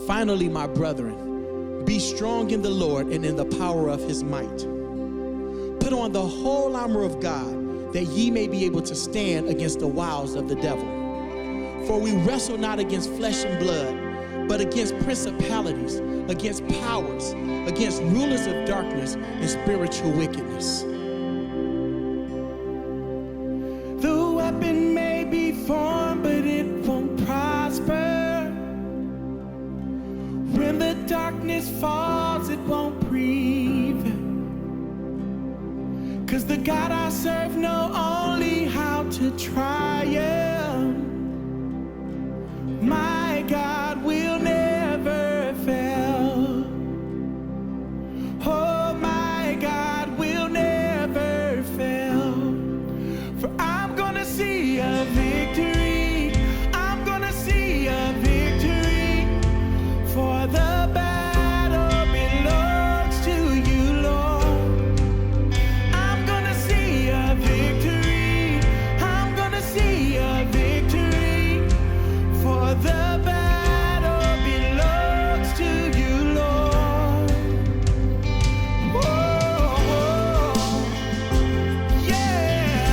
Finally, my brethren, be strong in the Lord and in the power of his might. Put on the whole armor of God, that ye may be able to stand against the wiles of the devil. For we wrestle not against flesh and blood, but against principalities, against powers, against rulers of darkness and spiritual wickedness. The weapon may be formed, but it won't prosper. When the darkness falls, it won't prevail. 'Cause the God I serve know only how to triumph. My God will never fail. Oh, my God will never fail. For I'm gonna see a victory. I'm gonna see a victory. For the battle belongs to you, Lord. I'm gonna see a victory. I'm gonna see a victory. For the battle belongs to you, Lord. Whoa, yeah.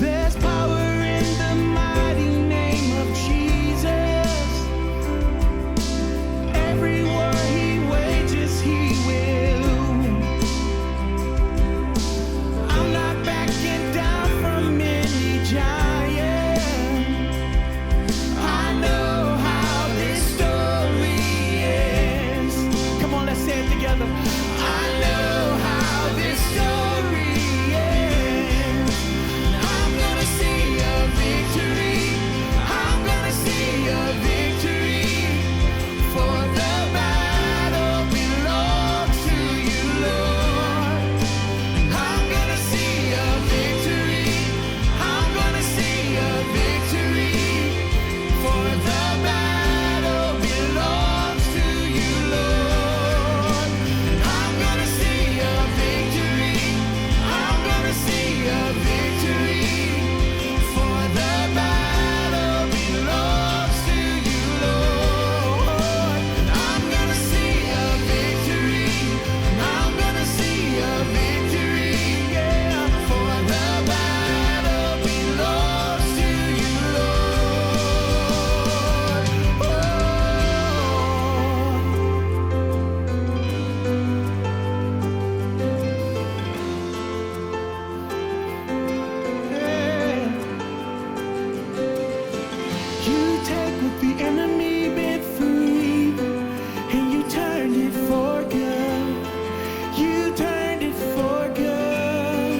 There's power in the mighty name of Jesus. Every war he wages, he will. I'm not backing down from any giant. I know how this story ends. Come on, let's say it together. I know how this story ends. I'm gonna see a victory. I'm gonna see a victory. For the battle belongs to you, Lord. I'm gonna see a victory. I'm gonna see a victory. For the battle belongs to you, Lord. I'm gonna see a victory. I'm gonna see a victory. For the battle belongs to you, Lord. I'm gonna see a victory. I'm gonna see a victory. Yeah. For the battle belongs to you, Lord. Oh. Yeah. You take what the enemy meant for evil, and you turned it for good. You turned it for good.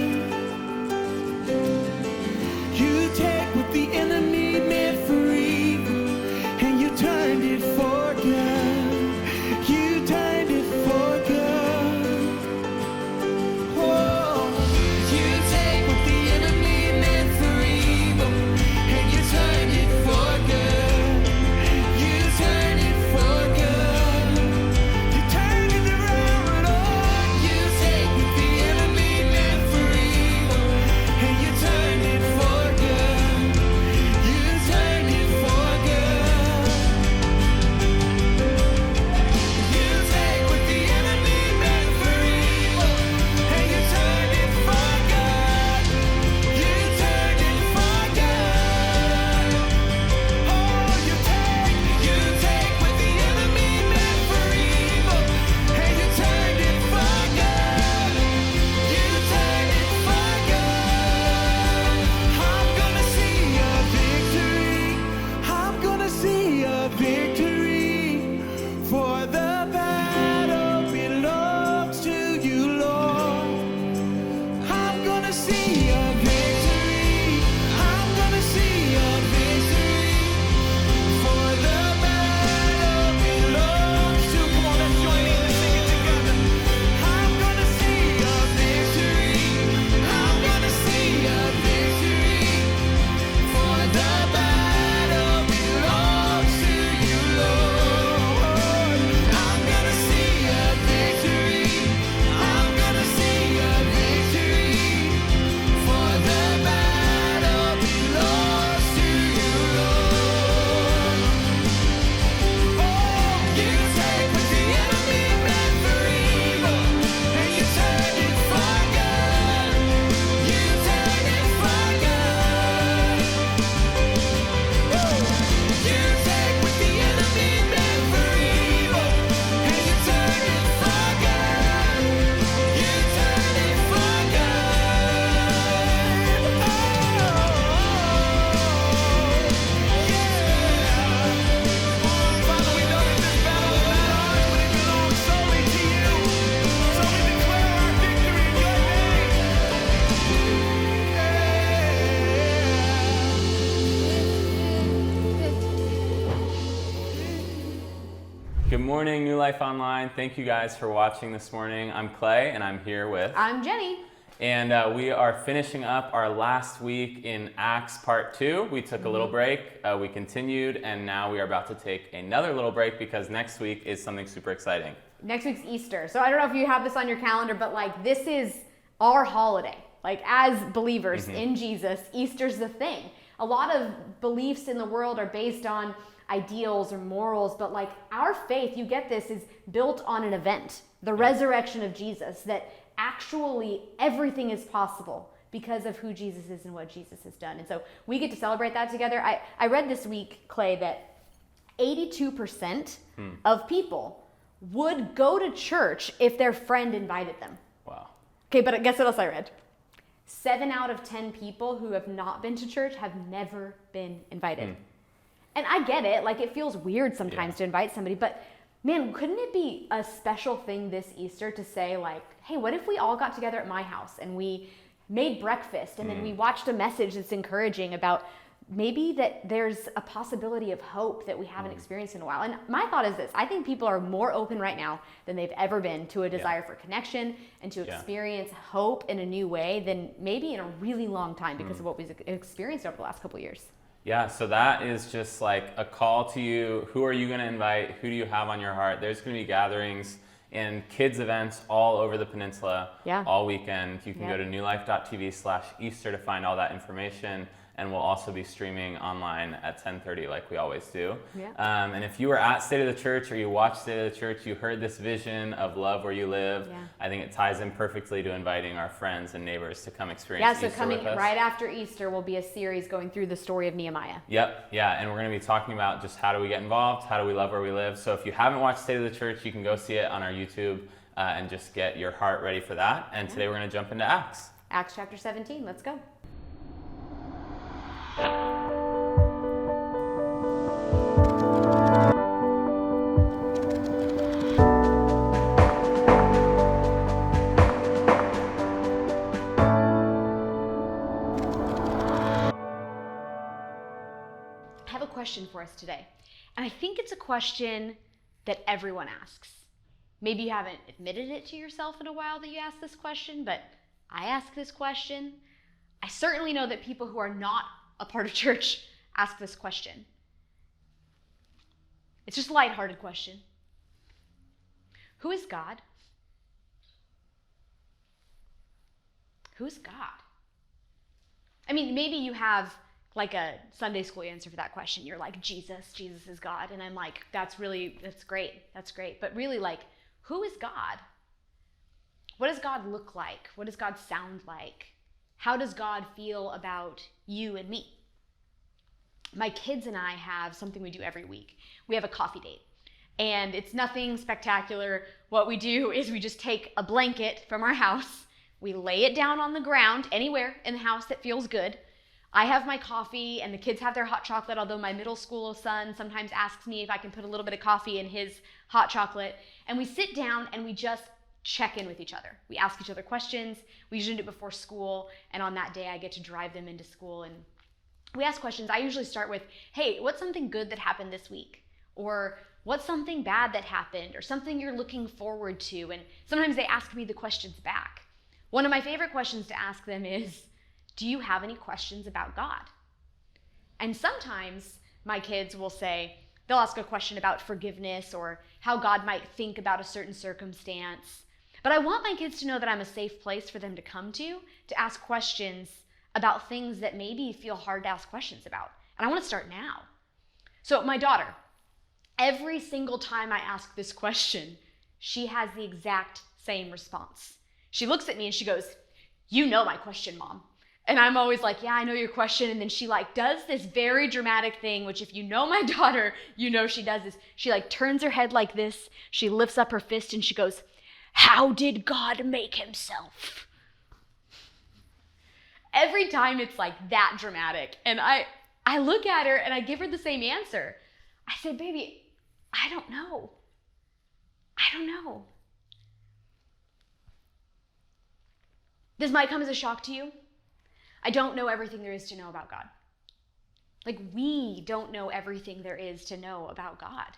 You take what the enemy meant for evil, and you turned it for good. You turned it for good. Whoa. You take what the enemy meant for evil, and you turned it for good. You turned it for good. You turned it around, Lord. You take what the enemy meant for evil, and you turned it for good. You turned it for good. You take what the enemy meant for evil, and you turned it for good. You turned it for good. Oh, you take what the enemy meant for evil, and you turned it for good. You turned it for good. I'm gonna see a victory. I'm gonna see a victory. For the battle belongs to you, Lord. I'm gonna see a victory. I'm gonna see a victory. For the battle belongs to. Come on, let's join in and sing it together. I'm gonna see a victory. I'm gonna see a victory. For the battle belongs to you, Lord. I'm gonna see a victory. I'm gonna see a victory. morning, New Life Online. Thank you guys for watching this morning. I'm Clay, and I'm here with... I'm Jenny. And we are finishing up our last week in Acts Part 2. We took a little break, we continued, and now we are about to take another little break because next week is something super exciting. Next week's Easter. So I don't know if you have this on your calendar, but like this is our holiday. Like as believers in Jesus, Easter's the thing. A lot of beliefs in the world are based on ideals or morals, but like our faith, you get this, is built on an event, the resurrection of Jesus, that actually everything is possible because of who Jesus is and what Jesus has done. And so we get to celebrate that together. I read this week, Clay, that 82% of people would go to church if their friend invited them. Wow. Okay, but guess what else I read? 7 out of 10 people who have not been to church have never been invited. And I get it, like it feels weird sometimes to invite somebody, but man, couldn't it be a special thing this Easter to say like, hey, what if we all got together at my house and we made breakfast and then we watched a message that's encouraging about maybe that there's a possibility of hope that we haven't experienced in a while. And my thought is this: I think people are more open right now than they've ever been to a desire for connection and to experience hope in a new way than maybe in a really long time because of what we've experienced over the last couple of years. Yeah, so that is just like a call to you. Who are you going to invite? Who do you have on your heart? There's going to be gatherings and kids events all over the peninsula all weekend. You can go to newlife.tv/Easter to find all that information. And we'll also be streaming online at 10:30 like we always do. And if you were at State of the Church or you watched State of the Church, you heard this vision of love where you live. I think it ties in perfectly to inviting our friends and neighbors to come experience Easter with us. Coming right after Easter will be a series going through the story of Nehemiah. And we're going to be talking about just how do we get involved, how do we love where we live. So if you haven't watched State of the Church, you can go see it on our YouTube and just get your heart ready for that. And today we're going to jump into Acts. Acts chapter 17, let's go. I have a question for us today, and I think it's a question that everyone asks. Maybe you haven't admitted it to yourself in a while that you asked this question, but I ask this question. I certainly know that people who are not a part of church ask this question. It's just a lighthearted question. Who is God? Who is God? I mean, maybe you have like a Sunday school answer for that question. You're like, Jesus is God. And I'm like, that's great. But really, like, who is God? What does God look like? What does God sound like? How does God feel about you and me? My kids and I have something we do every week. We have a coffee date. And it's nothing spectacular. What we do is we just take a blanket from our house. We lay it down on the ground, anywhere in the house that feels good. I have my coffee and the kids have their hot chocolate, although my middle school son sometimes asks me if I can put a little bit of coffee in his hot chocolate. And we sit down and we just check in with each other. We ask each other questions. We usually do it before school, and on that day I get to drive them into school and we ask questions. I usually start with, hey, what's something good that happened this week? Or what's something bad that happened? Or something you're looking forward to? And sometimes they ask me the questions back. One of my favorite questions to ask them is, do you have any questions about God? And sometimes my kids will say, they'll ask a question about forgiveness or how God might think about a certain circumstance. But I want my kids to know that I'm a safe place for them to come to ask questions about things that maybe feel hard to ask questions about. And I want to start now. So my daughter, every single time I ask this question, she has the exact same response. She looks at me and she goes, you know my question, Mom. And I'm always like, yeah, I know your question. And then she like does this very dramatic thing, which if you know my daughter, you know she does this. She like turns her head like this. She lifts up her fist and she goes, how did God make himself? Every time it's like that dramatic. And I look at her and I give her the same answer. I said, baby, I don't know. This might come as a shock to you. I don't know everything there is to know about God. Like, we don't know everything there is to know about God.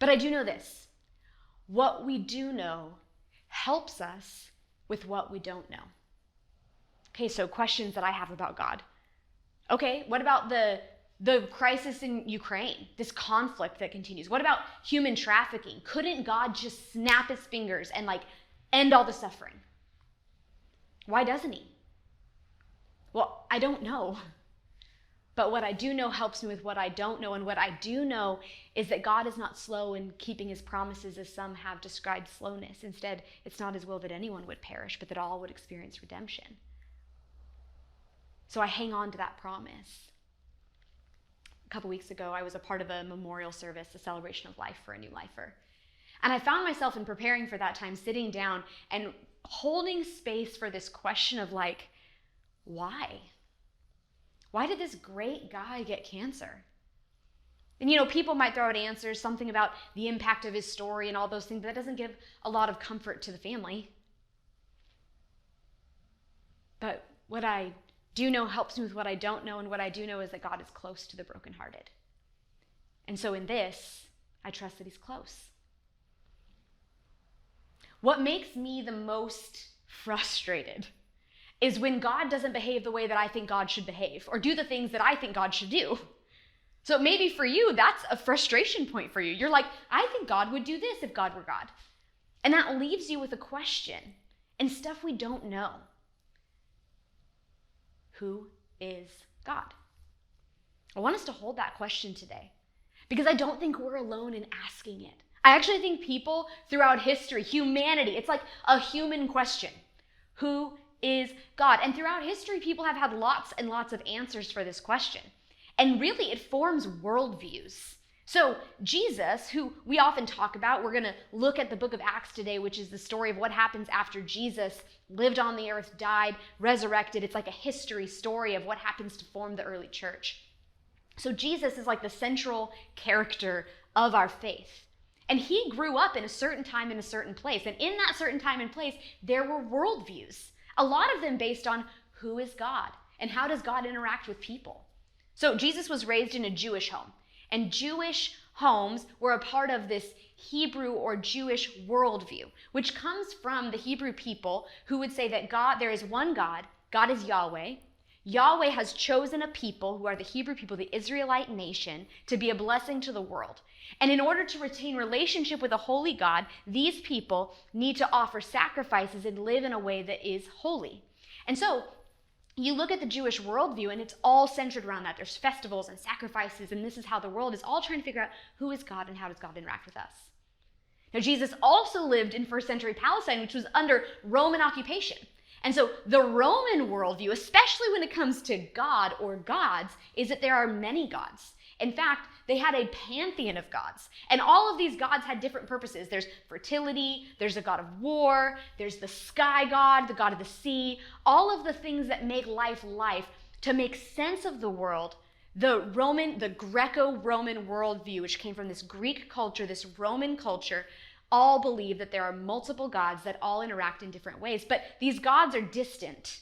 But I do know this. What we do know helps us with what we don't know. Okay, so questions that I have about God. Okay, what about the crisis in Ukraine, this conflict that continues? What about human trafficking? Couldn't God just snap his fingers and end all the suffering? Why doesn't he? Well, I don't know. But what I do know helps me with what I don't know. And what I do know is that God is not slow in keeping his promises, as some have described slowness. Instead, it's not his will that anyone would perish, but that all would experience redemption. So I hang on to that promise. A couple weeks ago, I was a part of a memorial service, a celebration of life for a new lifer. And I found myself in preparing for that time, sitting down and holding space for this question of why? Why did this great guy get cancer? And people might throw out answers, something about the impact of his story and all those things, but that doesn't give a lot of comfort to the family. But what I do know helps me with what I don't know, and what I do know is that God is close to the brokenhearted. And so in this, I trust that he's close. What makes me the most frustrated is when God doesn't behave the way that I think God should behave, or do the things that I think God should do. So maybe for you, that's a frustration point for you. You're like, I think God would do this if God were God. And that leaves you with a question and stuff we don't know. Who is God? I want us to hold that question today, because I don't think we're alone in asking it. I actually think people throughout history, humanity, it's like a human question. Who is God? And throughout history, people have had lots and lots of answers for this question. And really, it forms worldviews. So Jesus, who we often talk about, we're going to look at the book of Acts today, which is the story of what happens after Jesus lived on the earth, died, resurrected. It's like a history story of what happens to form the early church. So Jesus is like the central character of our faith. And he grew up in a certain time in a certain place. And in that certain time and place, there were worldviews. A lot of them based on who is God and how does God interact with people. So Jesus was raised in a Jewish home. And Jewish homes were a part of this Hebrew or Jewish worldview, which comes from the Hebrew people who would say that there is one God, God is Yahweh. Yahweh has chosen a people who are the Hebrew people, the Israelite nation, to be a blessing to the world. And in order to retain relationship with a holy God, these people need to offer sacrifices and live in a way that is holy. And so you look at the Jewish worldview, and it's all centered around that. There's festivals and sacrifices, and this is how the world is all trying to figure out who is God and how does God interact with us. Now, Jesus also lived in first century Palestine, which was under Roman occupation. And so the Roman worldview, especially when it comes to God or gods, is that there are many gods. In fact, they had a pantheon of gods. And all of these gods had different purposes. There's fertility, there's a god of war, there's the sky god, the god of the sea, all of the things that make life life. To make sense of the world, the Greco-Roman worldview, which came from this Greek culture, this Roman culture, all believe that there are multiple gods that all interact in different ways. But these gods are distant,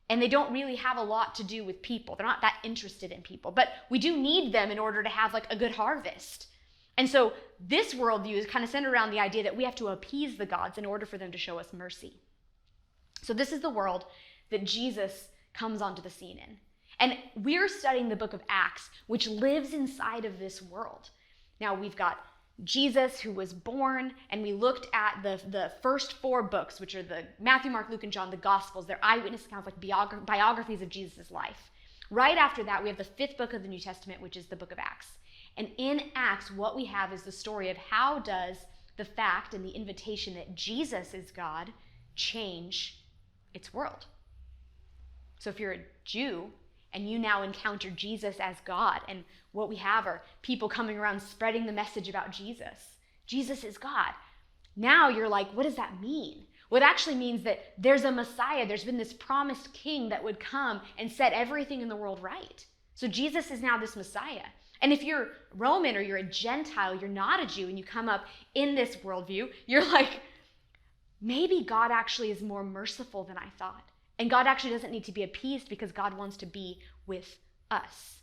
and they don't really have a lot to do with people. They're not that interested in people. But we do need them in order to have a good harvest. And so this worldview is kind of centered around the idea that we have to appease the gods in order for them to show us mercy. So this is the world that Jesus comes onto the scene in. And we're studying the book of Acts, which lives inside of this world. Now, we've got Jesus, who was born, and we looked at the first 4 books, which are the Matthew, Mark, Luke, and John, the Gospels. They're eyewitness accounts, like biographies of Jesus' life. Right after that, we have the 5th book of the New Testament, which is the book of Acts. And in Acts, what we have is the story of how does the fact and the invitation that Jesus is God change its world. So if you're a Jew, and you now encounter Jesus as God, and what we have are people coming around spreading the message about Jesus. Jesus is God. Now you're like, what does that mean? Well, it actually means that there's a Messiah. There's been this promised king that would come and set everything in the world right. So Jesus is now this Messiah. And if you're Roman or you're a Gentile, you're not a Jew, and you come up in this worldview, you're like, maybe God actually is more merciful than I thought. And God actually doesn't need to be appeased because God wants to be with us.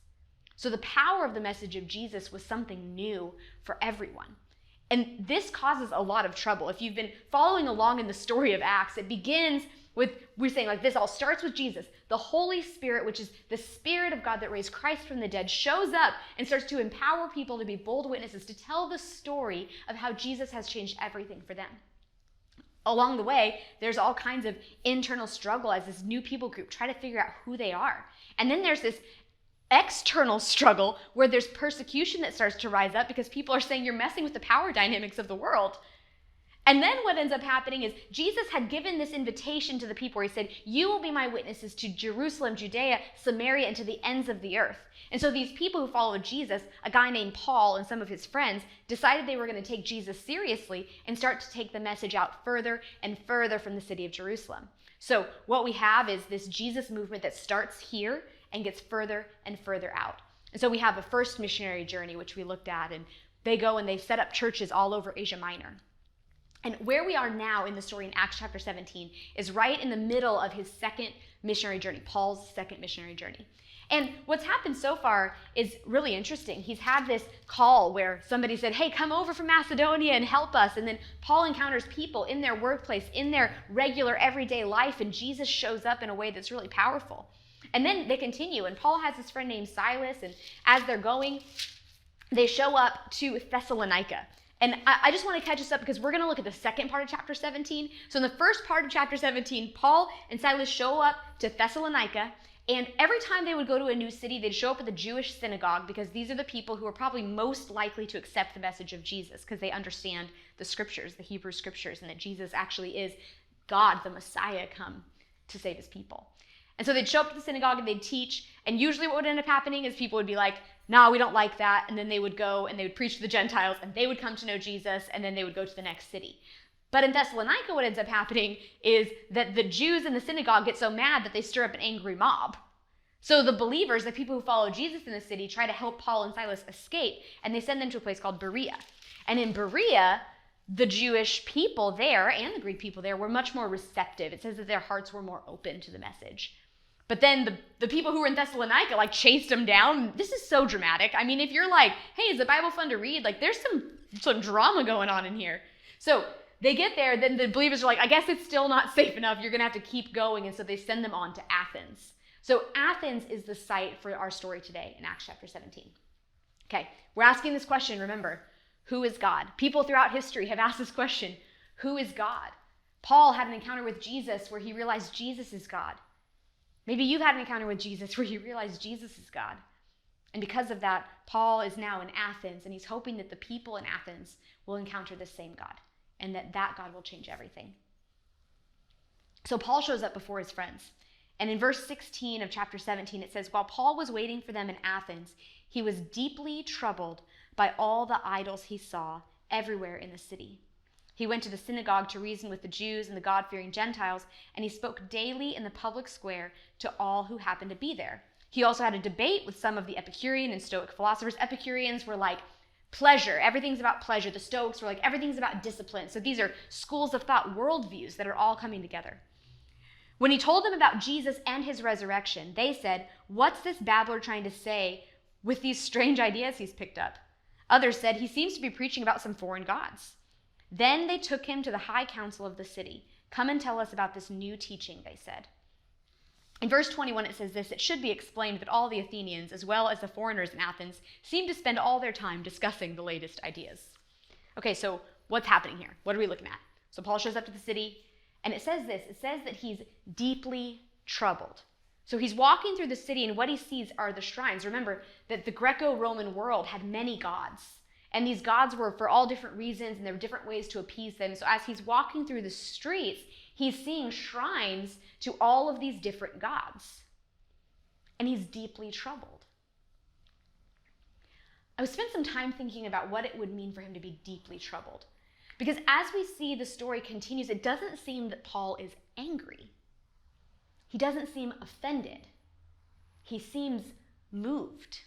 So the power of the message of Jesus was something new for everyone. And this causes a lot of trouble. If you've been following along in the story of Acts, it begins with, we're saying like this all starts with Jesus. The Holy Spirit, which is the Spirit of God that raised Christ from the dead, shows up and starts to empower people to be bold witnesses, to tell the story of how Jesus has changed everything for them. Along the way, there's all kinds of internal struggle as this new people group try to figure out who they are. And then there's this external struggle where there's persecution that starts to rise up because people are saying you're messing with the power dynamics of the world. And then what ends up happening is Jesus had given this invitation to the people where he said, you will be my witnesses to Jerusalem, Judea, Samaria, and to the ends of the earth. And so these people who followed Jesus, a guy named Paul and some of his friends, decided they were going to take Jesus seriously and start to take the message out further and further from the city of Jerusalem. So what we have is this Jesus movement that starts here and gets further and further out. And so we have a first missionary journey, which we looked at, and they go and they set up churches all over Asia Minor. And where we are now in the story in Acts chapter 17 is right in the middle of his second missionary journey, Paul's second missionary journey. And what's happened so far is really interesting. He's had this call where somebody said, hey, come over from Macedonia and help us. And then Paul encounters people in their workplace, in their regular everyday life, and Jesus shows up in a way that's really powerful. And then they continue, and Paul has this friend named Silas, and as they're going, they show up to Thessalonica. And I just want to catch us up because we're going to look at the second part of chapter 17. So in the first part of chapter 17, Paul and Silas show up to Thessalonica, and every time they would go to a new city, they'd show up at the Jewish synagogue because these are the people who are probably most likely to accept the message of Jesus because they understand the scriptures, the Hebrew scriptures, and that Jesus actually is God, the Messiah, come to save his people. And so they'd show up to the synagogue and they'd teach, and usually what would end up happening is people would be like, no, we don't like that, and then they would go and they would preach to the Gentiles, and they would come to know Jesus, and then they would go to the next city. But in Thessalonica, what ends up happening is that the Jews in the synagogue get so mad that they stir up an angry mob. So the believers, the people who follow Jesus in the city, try to help Paul and Silas escape, and they send them to a place called Berea. And in Berea, the Jewish people there and the Greek people there were much more receptive. It says that their hearts were more open to the message. But then the people who were in Thessalonica chased them down. This is so dramatic. I mean, if you're like, hey, is the Bible fun to read? There's some drama going on in here. So they get there, then the believers are like, I guess it's still not safe enough. You're going to have to keep going. And so they send them on to Athens. So Athens is the site for our story today in Acts chapter 17. Okay, we're asking this question, remember, who is God? People throughout history have asked this question, who is God? Paul had an encounter with Jesus where he realized Jesus is God. Maybe you've had an encounter with Jesus where you realize Jesus is God. And because of that, Paul is now in Athens, and he's hoping that the people in Athens will encounter the same God, and that God will change everything. So Paul shows up before his friends. And in verse 16 of chapter 17, it says, while Paul was waiting for them in Athens, he was deeply troubled by all the idols he saw everywhere in the city. He went to the synagogue to reason with the Jews and the God-fearing Gentiles, and he spoke daily in the public square to all who happened to be there. He also had a debate with some of the Epicurean and Stoic philosophers. Epicureans were like pleasure. Everything's about pleasure. The Stoics were like everything's about discipline. So these are schools of thought, worldviews that are all coming together. When he told them about Jesus and his resurrection, they said, what's this babbler trying to say with these strange ideas he's picked up? Others said, he seems to be preaching about some foreign gods. Then they took him to the high council of the city. Come and tell us about this new teaching, they said. In verse 21, it says this, it should be explained that all the Athenians, as well as the foreigners in Athens, seem to spend all their time discussing the latest ideas. Okay, so what's happening here? What are we looking at? So Paul shows up to the city, and it says this. It says that he's deeply troubled. So he's walking through the city, and what he sees are the shrines. Remember that the Greco-Roman world had many gods. And these gods were for all different reasons, and there were different ways to appease them. So as he's walking through the streets, he's seeing shrines to all of these different gods. And he's deeply troubled. I spent some time thinking about what it would mean for him to be deeply troubled. Because as we see the story continues, it doesn't seem that Paul is angry. He doesn't seem offended. He seems moved.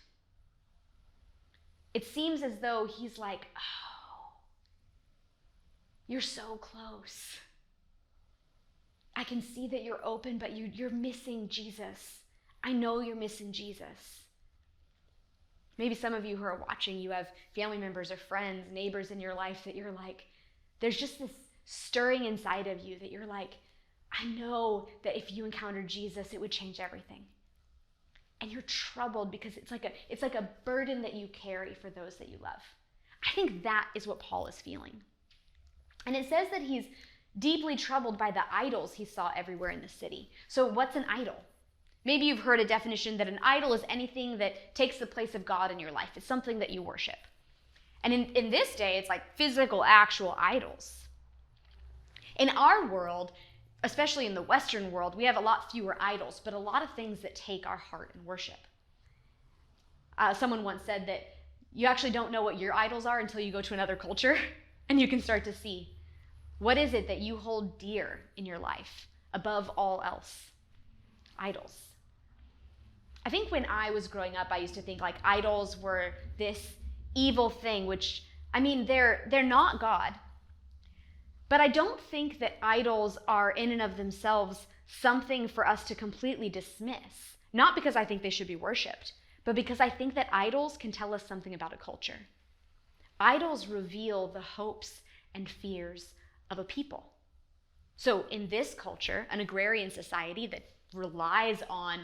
It seems as though he's like, oh, you're so close. I can see that you're open, but you're missing Jesus. I know you're missing Jesus. Maybe some of you who are watching, you have family members or friends, neighbors in your life that you're like, there's just this stirring inside of you that you're like, I know that if you encountered Jesus, it would change everything. And you're troubled because it's like a burden that you carry for those that you love. I think that is what Paul is feeling. And it says that he's deeply troubled by the idols he saw everywhere in the city. So what's an idol? Maybe you've heard a definition that an idol is anything that takes the place of God in your life. It's something that you worship. And in this day, it's like physical, actual idols. In our world, especially in the Western world, we have a lot fewer idols, but a lot of things that take our heart and worship. Someone once said that you actually don't know what your idols are until you go to another culture, and you can start to see, what is it that you hold dear in your life above all else? Idols. I think when I was growing up, I used to think like idols were this evil thing, which, I mean, they're not God. But I don't think that idols are in and of themselves something for us to completely dismiss. Not because I think they should be worshiped, but because I think that idols can tell us something about a culture. Idols reveal the hopes and fears of a people. So in this culture, an agrarian society that relies on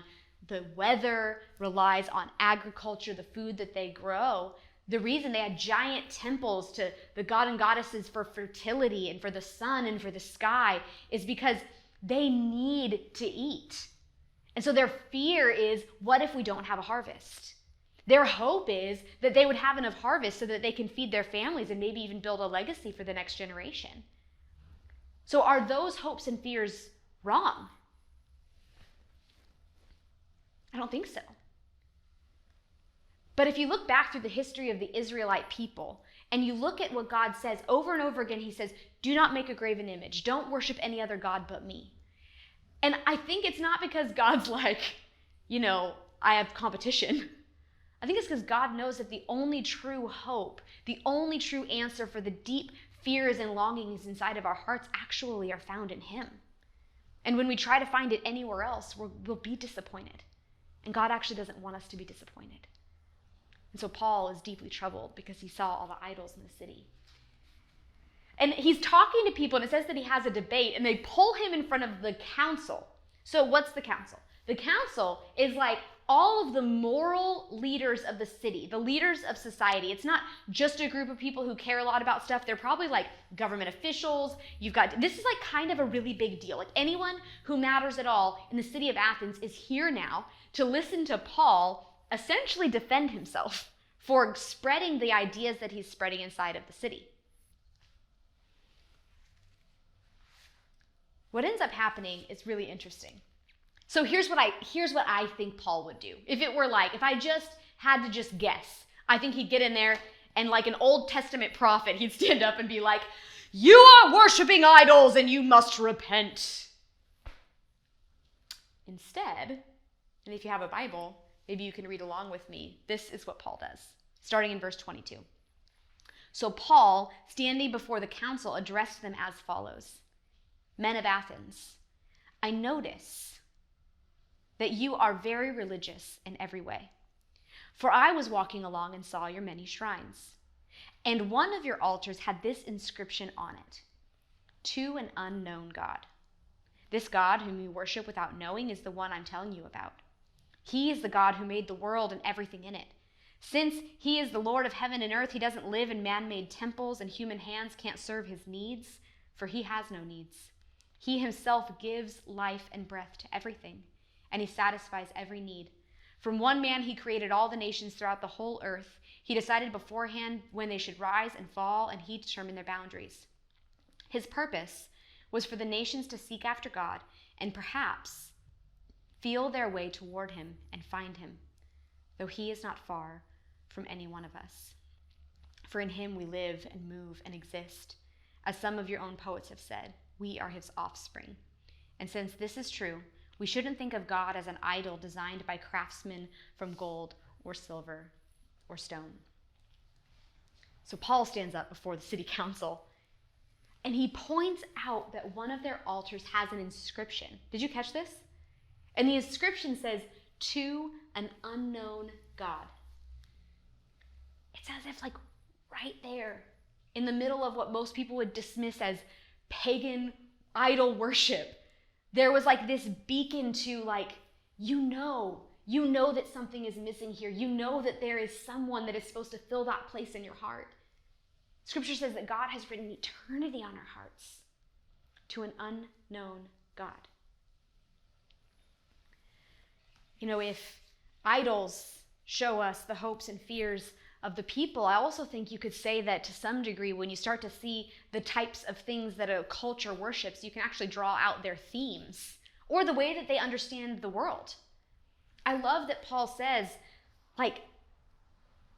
the weather, relies on agriculture, the food that they grow, the reason they had giant temples to the god and goddesses for fertility and for the sun and for the sky is because they need to eat. And so their fear is, what if we don't have a harvest? Their hope is that they would have enough harvest so that they can feed their families and maybe even build a legacy for the next generation. So are those hopes and fears wrong? I don't think so. But if you look back through the history of the Israelite people, and you look at what God says over and over again, he says, do not make a graven image. Don't worship any other God but me. And I think it's not because God's like, I have competition. I think it's because God knows that the only true hope, the only true answer for the deep fears and longings inside of our hearts actually are found in him. And when we try to find it anywhere else, we'll be disappointed. And God actually doesn't want us to be disappointed. And so Paul is deeply troubled because he saw all the idols in the city. And he's talking to people, and it says that he has a debate, and they pull him in front of the council. So what's the council? The council is like all of the moral leaders of the city, the leaders of society. It's not just a group of people who care a lot about stuff. They're probably like government officials. This is like kind of a really big deal. Like anyone who matters at all in the city of Athens is here now to listen to Paul essentially defend himself for spreading the ideas that he's spreading inside of the city. What ends up happening is really interesting. So here's what I think Paul would do. If I just had to just guess, I think he'd get in there and like an Old Testament prophet, he'd stand up and be like, you are worshiping idols and you must repent. Instead, and if you have a Bible, maybe you can read along with me. This is what Paul does, starting in verse 22. So Paul, standing before the council, addressed them as follows. Men of Athens, I notice that you are very religious in every way. For I was walking along and saw your many shrines. And one of your altars had this inscription on it, to an unknown God. This God whom you worship without knowing is the one I'm telling you about. He is the God who made the world and everything in it. Since he is the Lord of heaven and earth, he doesn't live in man-made temples, and human hands can't serve his needs, for he has no needs. He himself gives life and breath to everything, and he satisfies every need. From one man he created all the nations throughout the whole earth. He decided beforehand when they should rise and fall, and he determined their boundaries. His purpose was for the nations to seek after God and perhaps feel their way toward him and find him, though he is not far from any one of us. For in him we live and move and exist. As some of your own poets have said, we are his offspring. And since this is true, we shouldn't think of God as an idol designed by craftsmen from gold or silver or stone. So Paul stands up before the city council, and he points out that one of their altars has an inscription. Did you catch this? And the inscription says, to an unknown God. It's as if like right there in the middle of what most people would dismiss as pagan idol worship, there was like this beacon to like, you know that something is missing here. You know that there is someone that is supposed to fill that place in your heart. Scripture says that God has written eternity on our hearts to an unknown God. You know, if idols show us the hopes and fears of the people, I also think you could say that to some degree, when you start to see the types of things that a culture worships, you can actually draw out their themes or the way that they understand the world. I love that Paul says, like,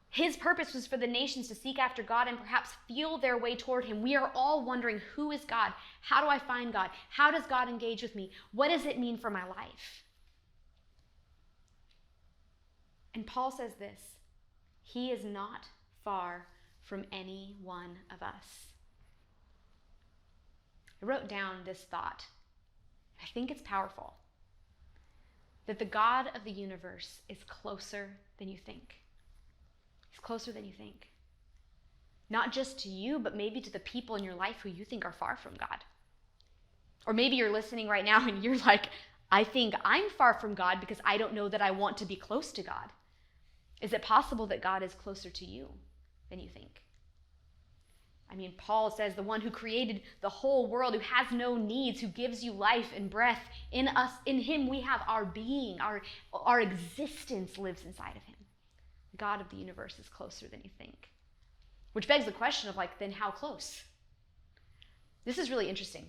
his purpose was for the nations to seek after God and perhaps feel their way toward him. We are all wondering, who is God? How do I find God? How does God engage with me? What does it mean for my life? And Paul says this, he is not far from any one of us. I wrote down this thought. I think it's powerful. That the God of the universe is closer than you think. He's closer than you think. Not just to you, but maybe to the people in your life who you think are far from God. Or maybe you're listening right now and you're like, I think I'm far from God because I don't know that I want to be close to God. Is it possible that God is closer to you than you think? I mean, Paul says the one who created the whole world, who has no needs, who gives you life and breath, in us, in him we have our being, our existence lives inside of him. The God of the universe is closer than you think. Which begs the question of like, then how close? This is really interesting.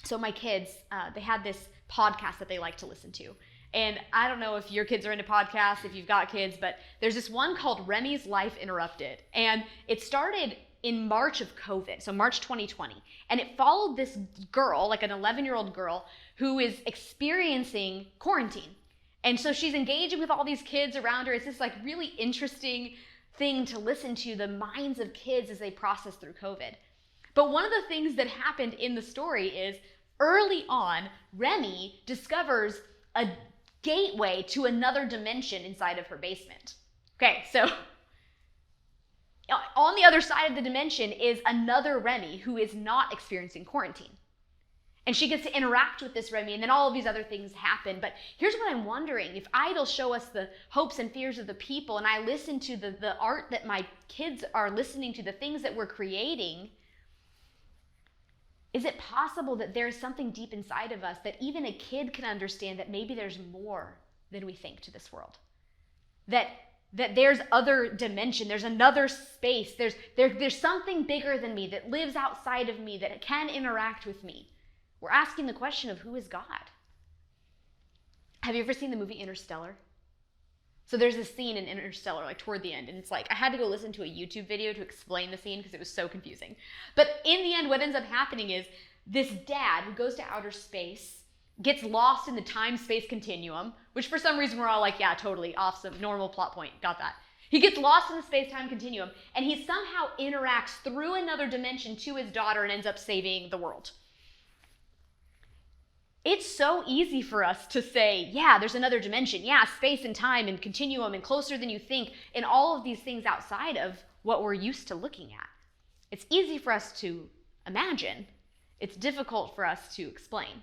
So my kids, they had this podcast that they like to listen to. And I don't know if your kids are into podcasts, if you've got kids, but there's this one called Remy's Life Interrupted. And it started in March of COVID, so March 2020. And it followed this girl, like an 11-year-old girl, who is experiencing quarantine. And so she's engaging with all these kids around her. It's this like really interesting thing to listen to, the minds of kids as they process through COVID. But one of the things that happened in the story is early on, Remy discovers a gateway to another dimension inside of her basement. Okay, so on the other side of the dimension is another Remy who is not experiencing quarantine. And she gets to interact with this Remy, and then all of these other things happen. But here's what I'm wondering. If idols show us the hopes and fears of the people, and I listen to the art that my kids are listening to, the things that we're creating, is it possible that there's something deep inside of us that even a kid can understand that maybe there's more than we think to this world? That there's other dimension, there's another space, there's something bigger than me that lives outside of me that can interact with me. We're asking the question of who is God? Have you ever seen the movie Interstellar? So there's this scene in Interstellar, like toward the end, and it's like, I had to go listen to a YouTube video to explain the scene because it was so confusing. But in the end, what ends up happening is this dad who goes to outer space gets lost in the time-space continuum, which for some reason we're all like, yeah, totally, awesome, normal plot point, got that. He gets lost in the space-time continuum, and he somehow interacts through another dimension to his daughter and ends up saving the world. It's so easy for us to say, yeah, there's another dimension. Yeah, space and time and continuum and closer than you think, and all of these things outside of what we're used to looking at. It's easy for us to imagine. It's difficult for us to explain.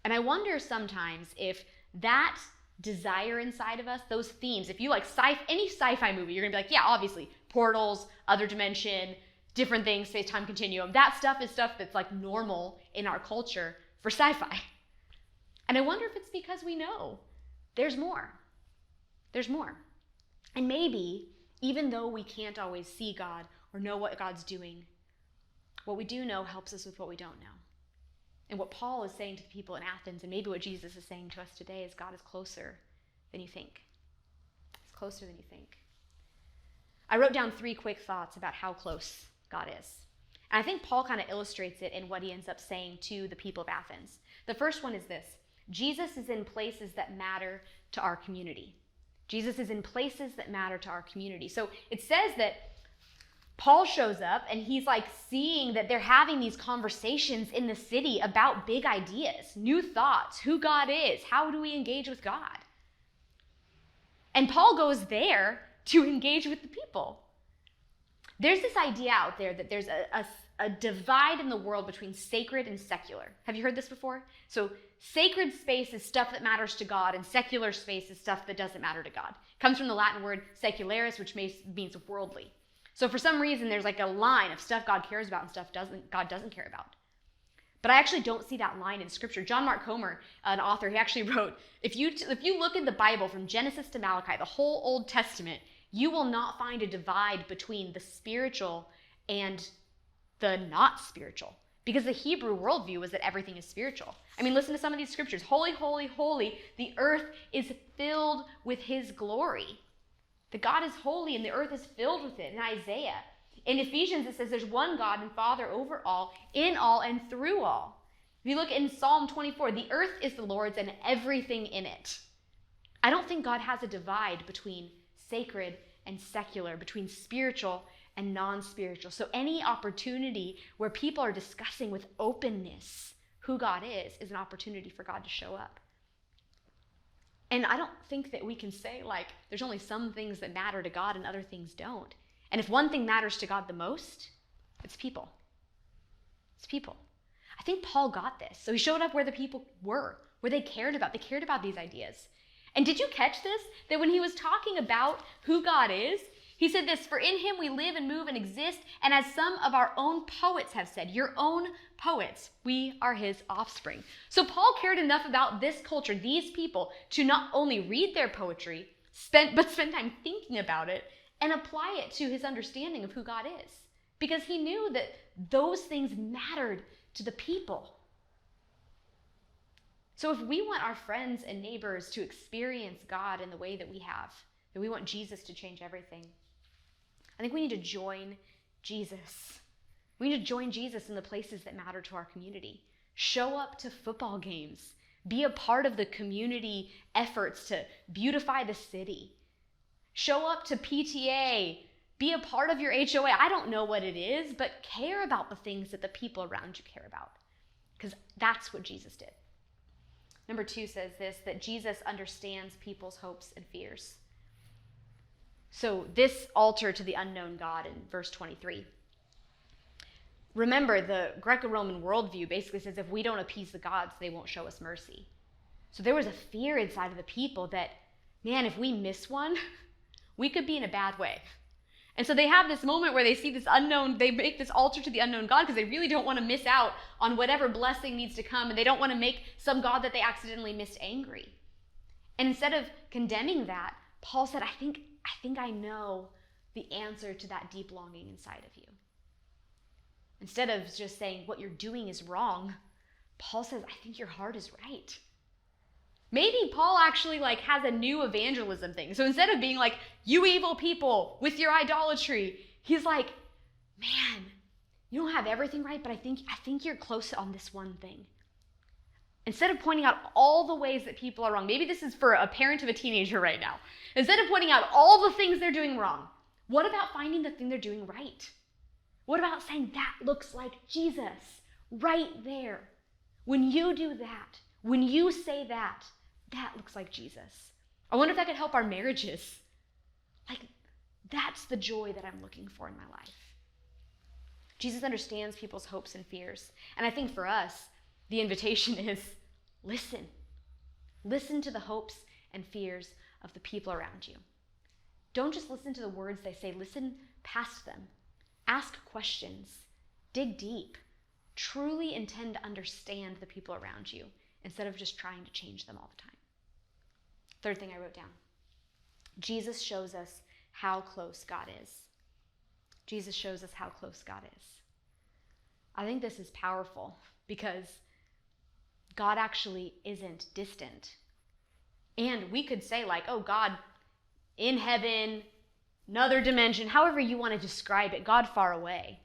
And I wonder sometimes if that desire inside of us, those themes, if you like any sci-fi movie, you're gonna be like, yeah, obviously, portals, other dimension, different things, space-time continuum. That stuff is stuff that's like normal in our culture for sci-fi. And I wonder if it's because we know there's more. There's more. And maybe, even though we can't always see God or know what God's doing, what we do know helps us with what we don't know. And what Paul is saying to the people in Athens, and maybe what Jesus is saying to us today, is God is closer than you think. He's closer than you think. I wrote down 3 quick thoughts about how close God is. And I think Paul kind of illustrates it in what he ends up saying to the people of Athens. The first one is this: Jesus is in places that matter to our community. Jesus is in places that matter to our community. So it says that Paul shows up and he's like seeing that they're having these conversations in the city about big ideas, new thoughts, who God is, how do we engage with God? And Paul goes there to engage with the people. There's this idea out there that there's a divide in the world between sacred and secular. Have you heard this before? So sacred space is stuff that matters to God, and secular space is stuff that doesn't matter to God. It comes from the Latin word secularis, which means worldly. So for some reason, there's like a line of stuff God cares about and stuff God doesn't care about. But I actually don't see that line in Scripture. John Mark Comer, an author, he actually wrote, if you look in the Bible from Genesis to Malachi, the whole Old Testament, you will not find a divide between the spiritual and the not spiritual. Because the Hebrew worldview was that everything is spiritual. I mean, listen to some of these scriptures. Holy, holy, holy, the earth is filled with his glory. The God is holy and the earth is filled with it in Isaiah. In Ephesians, it says there's one God and Father over all, in all, and through all. If you look in Psalm 24, the earth is the Lord's and everything in it. I don't think God has a divide between sacred and secular, between spiritual and non-spiritual. So any opportunity where people are discussing with openness who God is an opportunity for God to show up. And I don't think that we can say, like, there's only some things that matter to God and other things don't. And if one thing matters to God the most, it's people. It's people. I think Paul got this. So he showed up where the people were, where they cared about. They cared about these ideas. And did you catch this? That when he was talking about who God is, he said this, for in him we live and move and exist, and as some of our own poets have said, your own poets, we are his offspring. So Paul cared enough about this culture, these people, to not only read their poetry, but spend time thinking about it and apply it to his understanding of who God is. Because he knew that those things mattered to the people. So if we want our friends and neighbors to experience God in the way that we have, that we want Jesus to change everything, I think we need to join Jesus. We need to join Jesus in the places that matter to our community. Show up to football games. Be a part of the community efforts to beautify the city. Show up to PTA. Be a part of your HOA. I don't know what it is, but care about the things that the people around you care about. Because that's what Jesus did. Number 2 says this, that Jesus understands people's hopes and fears. So this altar to the unknown God in verse 23. Remember, the Greco-Roman worldview basically says if we don't appease the gods, they won't show us mercy. So there was a fear inside of the people that, man, if we miss one, we could be in a bad way. And so they have this moment where they see this unknown, they make this altar to the unknown God because they really don't want to miss out on whatever blessing needs to come, and they don't want to make some God that they accidentally missed angry. And instead of condemning that, Paul said, I think I know the answer to that deep longing inside of you. Instead of just saying what you're doing is wrong, Paul says, I think your heart is right. Maybe Paul actually has a new evangelism thing. So instead of being like, you evil people with your idolatry, he's like, man, you don't have everything right, but I think you're close on this one thing. Instead of pointing out all the ways that people are wrong, maybe this is for a parent of a teenager right now. Instead of pointing out all the things they're doing wrong, what about finding the thing they're doing right? What about saying that looks like Jesus right there? When you do that, when you say that, that looks like Jesus. I wonder if that could help our marriages. That's the joy that I'm looking for in my life. Jesus understands people's hopes and fears. And I think for us, the invitation is listen. Listen to the hopes and fears of the people around you. Don't just listen to the words they say. Listen past them. Ask questions. Dig deep. Truly intend to understand the people around you instead of just trying to change them all the time. Third thing I wrote down. Jesus shows us how close God is. Jesus shows us how close God is. I think this is powerful because God actually isn't distant. And we could say oh, God in heaven, another dimension, however you want to describe it, God far away.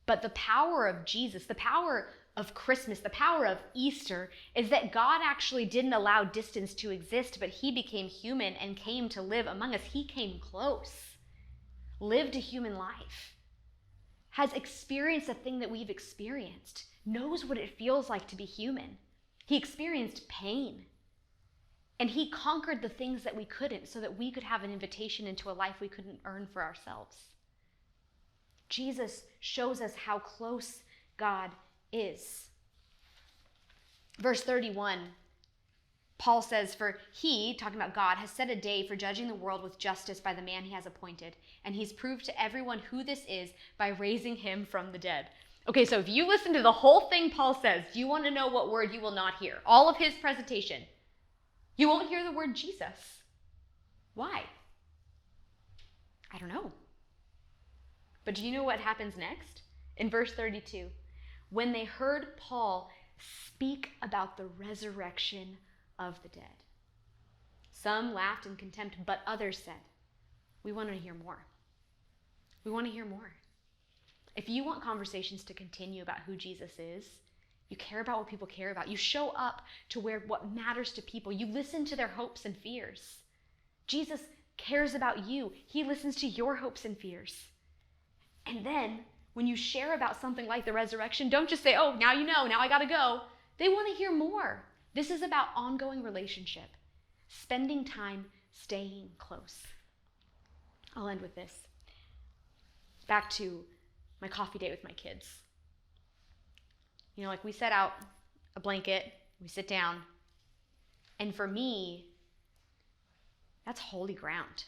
But the power of Jesus, the power of Christmas, the power of Easter is that God actually didn't allow distance to exist, but he became human and came to live among us. He came close, lived a human life, has experienced a thing that we've experienced, knows what it feels like to be human. He experienced pain, and he conquered the things that we couldn't so that we could have an invitation into a life we couldn't earn for ourselves. Jesus shows us how close God is. Verse 31, Paul says, "For he," talking about God, "has set a day for judging the world with justice by the man he has appointed. And he's proved to everyone who this is by raising him from the dead." Okay, so if you listen to the whole thing Paul says, you want to know what word you will not hear. All of his presentation. You won't hear the word Jesus. Why? I don't know. But do you know what happens next? In verse 32, when they heard Paul speak about the resurrection of the dead, some laughed in contempt, but others said, "We want to hear more. We want to hear more." If you want conversations to continue about who Jesus is, you care about what people care about. You show up to what matters to people. You listen to their hopes and fears. Jesus cares about you. He listens to your hopes and fears. And then when you share about something like the resurrection, don't just say, "Oh, now you know, now I gotta go." They want to hear more. This is about ongoing relationship, spending time, staying close. I'll end with this. Back to my coffee date with my kids. You know, like we set out a blanket, we sit down, and for me, that's holy ground.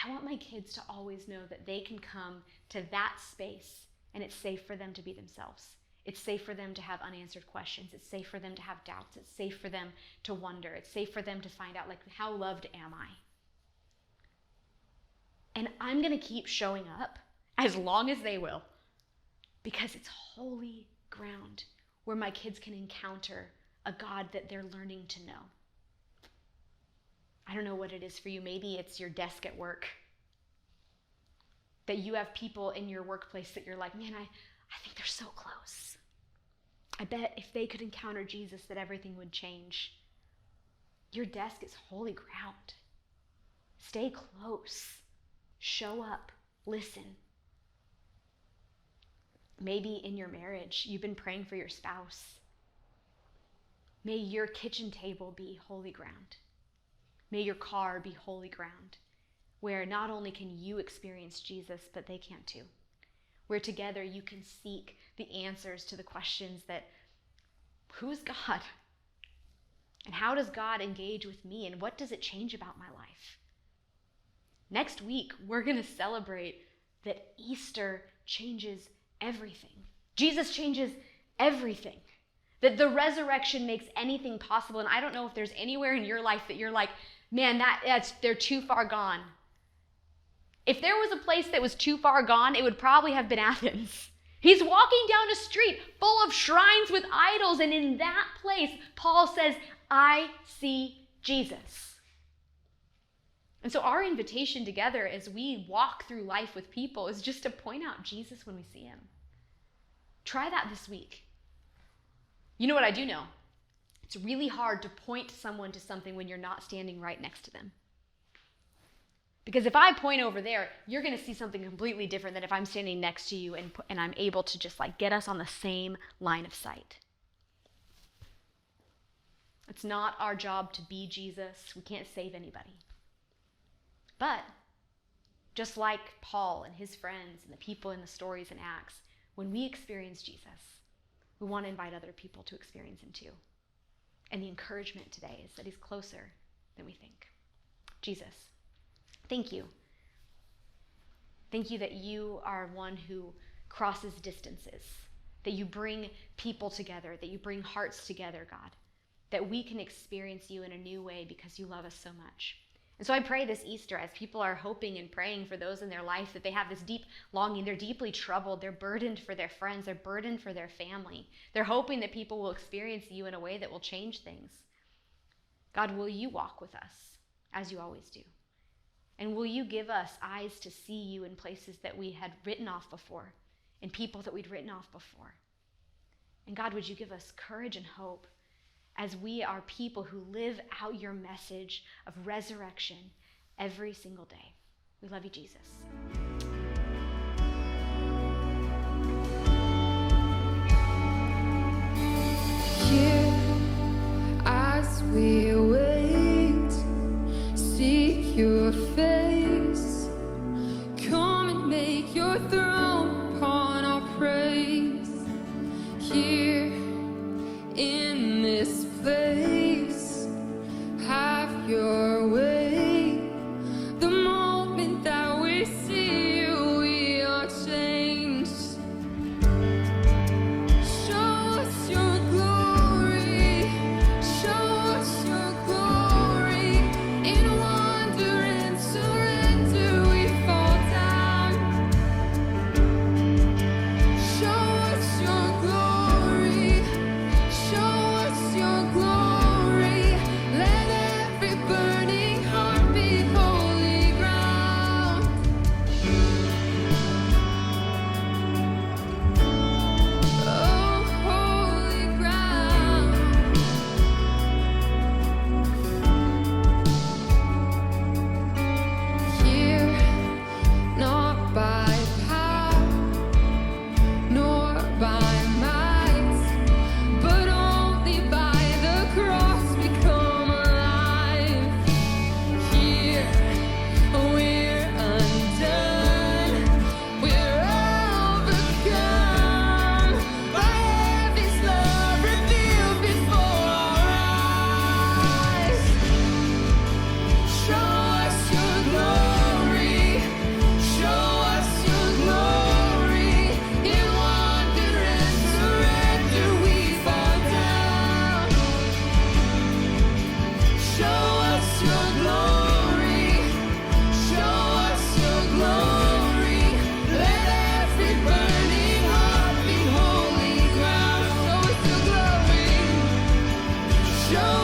I want my kids to always know that they can come to that space and it's safe for them to be themselves. It's safe for them to have unanswered questions. It's safe for them to have doubts. It's safe for them to wonder. It's safe for them to find out, like, how loved am I? And I'm going to keep showing up as long as they will, because it's holy ground where my kids can encounter a God that they're learning to know. I don't know what it is for you. Maybe it's your desk at work, that you have people in your workplace that you're like, "Man, I think they're so close. I bet if they could encounter Jesus that everything would change." Your desk is holy ground. Stay close. Show up. Listen. Maybe in your marriage, you've been praying for your spouse. May your kitchen table be holy ground. May your car be holy ground, where not only can you experience Jesus, but they can too. Where together you can seek the answers to the questions that, who's God? And how does God engage with me? And what does it change about my life? Next week, we're going to celebrate that Easter changes everything. Jesus changes everything. That the resurrection makes anything possible. And I don't know if there's anywhere in your life that you're like, "Man, they're too far gone." If there was a place that was too far gone, it would probably have been Athens. He's walking down a street full of shrines with idols, and in that place, Paul says, "I see Jesus." And so our invitation together as we walk through life with people is just to point out Jesus when we see him. Try that this week. You know what I do know? It's really hard to point someone to something when you're not standing right next to them. Because if I point over there, you're going to see something completely different than if I'm standing next to you and I'm able to just like get us on the same line of sight. It's not our job to be Jesus. We can't save anybody. But just like Paul and his friends and the people in the stories in Acts, when we experience Jesus, we want to invite other people to experience him too. And the encouragement today is that he's closer than we think. Jesus, thank you. Thank you that you are one who crosses distances, that you bring people together, that you bring hearts together, God, that we can experience you in a new way because you love us so much. And so I pray this Easter, as people are hoping and praying for those in their life, that they have this deep longing. They're deeply troubled. They're burdened for their friends. They're burdened for their family. They're hoping that people will experience you in a way that will change things. God, will you walk with us as you always do? And will you give us eyes to see you in places that we had written off before, in people that we'd written off before? And God, would you give us courage and hope as we are people who live out your message of resurrection every single day. We love you, Jesus. Here, as we wait, seek your face. Come this place. Have your way. The moment that we see you, we are changed. Show us your glory. Show us your glory. In wonder and surrender, we fall down. Show us your glory. Show us your glory. Let every burning heart be holy ground. Oh, holy ground. Here, not by power, nor by might, but only by the cross we come alive. Here, we're undone, we're overcome by heaven's love revealed before our eyes. Show us your glory. Show us your glory. In wonder and surrender, we fall down. Show us your glory. Show us your glory. Let every burning heart be holy ground. Show us your glory. Show